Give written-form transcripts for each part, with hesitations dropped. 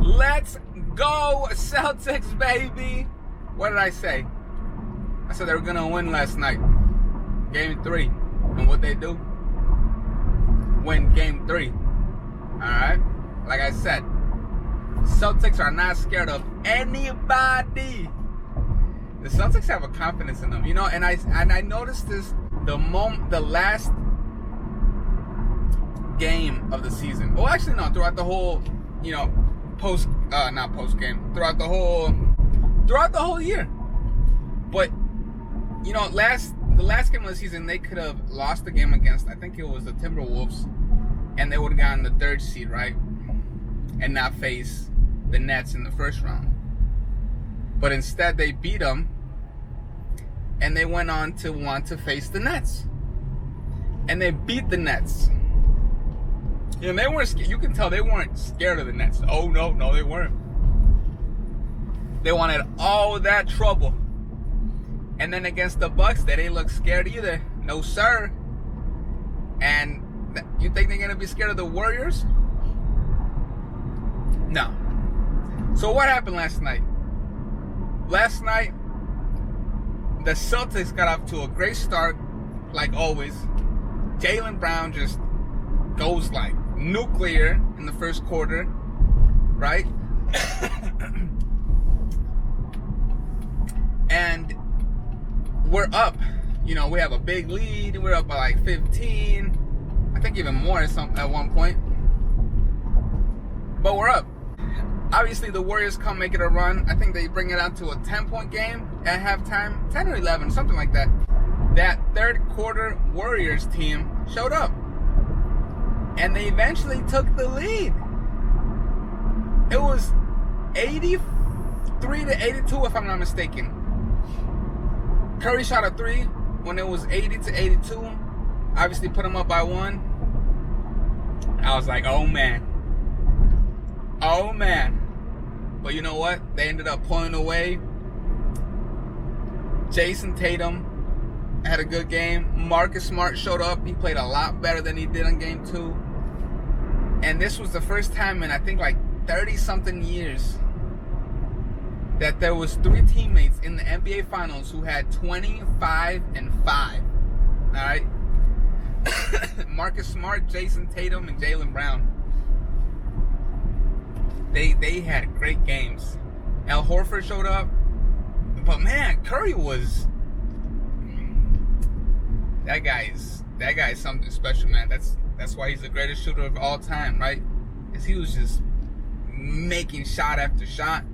Let's go, Celtics, baby. What did I say? I said they were going to win last night. Game 3. And what they do? Win Game 3. Alright? Like I said, Celtics are not scared of anybody. The Celtics have a confidence in them, you know, and I noticed this the last game of the season. Well, actually, no, throughout the whole, you know, not post game, throughout the whole year. But you know, the last game of the season, they could have lost the game against, I think it was the Timberwolves, and they would have gotten the 3rd seed, right, and not face the Nets in the first round. But instead, they beat them, and they went on to want to face the Nets. And they beat the Nets. You know, they weren't scared. You can tell they weren't scared of the Nets. Oh, no, they weren't. They wanted all that trouble. And then against the Bucks, they didn't look scared either. No, sir. And you think they're going to be scared of the Warriors? No. So what happened last night? Last night, the Celtics got off to a great start, like always. Jaylen Brown just goes like nuclear in the first quarter, right? And we're up. You know, we have a big lead. We're up by like 15. I think even more at one point. But we're up. Obviously, the Warriors come make it a run. I think they bring it out to a 10-point game at halftime. 10 or 11, something like that. That third quarter Warriors team showed up. And they eventually took the lead. It was 83 to 82, if I'm not mistaken. Curry shot a 3 when it was 80 to 82. Obviously put them up by 1. I was like, oh man. Oh man. But you know what? They ended up pulling away. Jason Tatum had a good game. Marcus Smart showed up. He played a lot better than he did in Game 2. And this was the first time in, I think, like 30-something years that there was 3 teammates in the NBA Finals who had 25 and 5. All right? Marcus Smart, Jason Tatum, and Jaylen Brown. They had great games. Al Horford showed up. But man, Curry was... That guy is something special, man. That's why he's the greatest shooter of all time, right? Because he was just making shot after shot.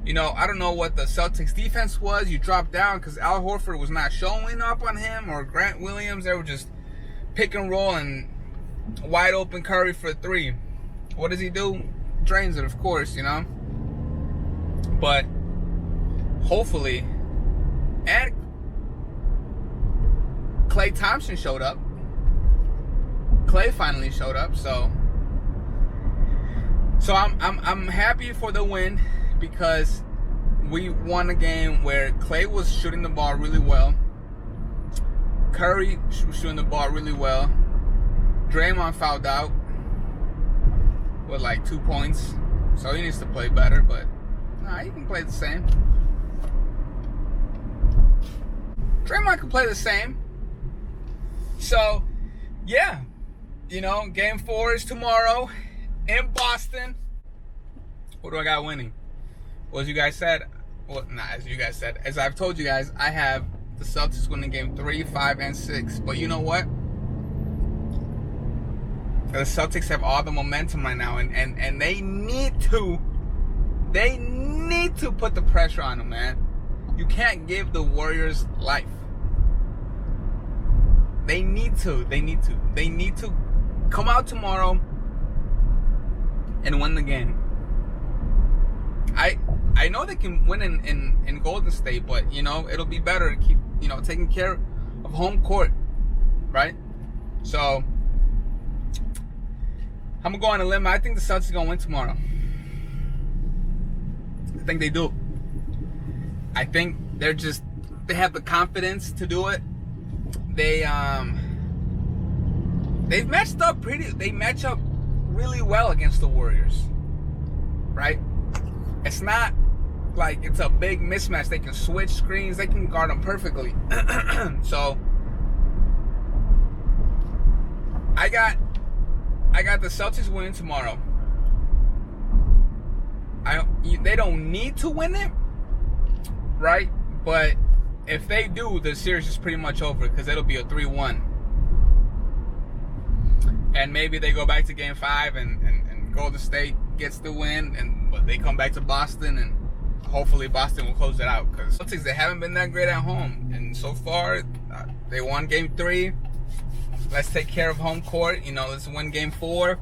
You know, I don't know what the Celtics defense was. You dropped down because Al Horford was not showing up on him, or Grant Williams. They were just pick and roll and wide open Curry for 3. What does he do? Drains it, of course, you know. But hopefully, and Klay Thompson showed up. Klay finally showed up, so I'm happy for the win, because we won a game where Klay was shooting the ball really well. Curry was shooting the ball really well. Draymond fouled out with like 2 points, so he needs to play better, but nah, he can play the same. Draymond can play the same. So, yeah, you know, Game 4 is tomorrow in Boston. What do I got winning? Well, as you guys said, as I've told you guys, I have the Celtics winning Game 3, 5, and 6. But you know what? The Celtics have all the momentum right now, and they need to put the pressure on them, man. You can't give the Warriors life. They need to come out tomorrow and win the game. I know they can win in Golden State, but you know, it'll be better to keep, you know, taking care of home court, right? So I'm gonna go on a limb. I think the Celtics are gonna win tomorrow. I think they do. I think they have the confidence to do it. They've matched up they match up really well against the Warriors, right? It's not like it's a big mismatch. They can switch screens. They can guard them perfectly. So I got the Celtics winning tomorrow. They don't need to win it, right? But if they do, the series is pretty much over because it'll be a 3-1. And maybe they go back to Game 5 and Golden State gets the win, but they come back to Boston, and hopefully Boston will close it out. Because Celtics, they haven't been that great at home, and so far they won Game 3. Let's take care of home court. Let's win Game 4.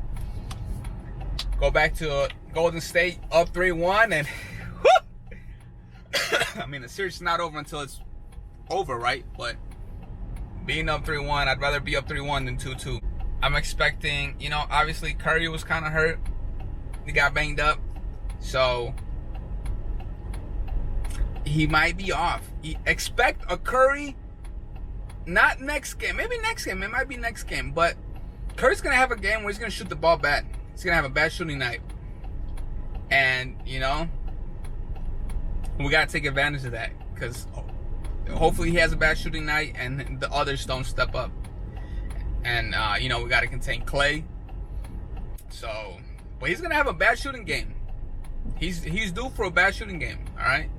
Go back to Golden State up 3-1, and I mean, the series is not over until it's over, right? But being up 3-1, I'd rather be up 3-1 than 2-2. I'm expecting, obviously Curry was kind of hurt. He got banged up. So he might be off. Expect a Curry, not next game. Maybe next game. It might be next game. But Curry's going to have a game where he's going to shoot the ball bad. He's going to have a bad shooting night. And, we got to take advantage of that. Because hopefully he has a bad shooting night and the others don't step up. And, we got to contain Klay. So, but he's going to have a bad shooting game. He's due for a bad shooting game, all right?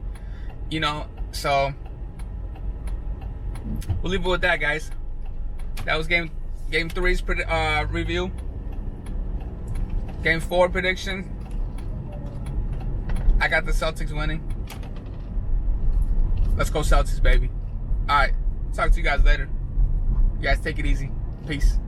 So we'll leave it with that, guys. That was game 3's review. Game 4 prediction. I got the Celtics winning. Let's go Celtics, baby. All right. Talk to you guys later. You guys take it easy. Peace.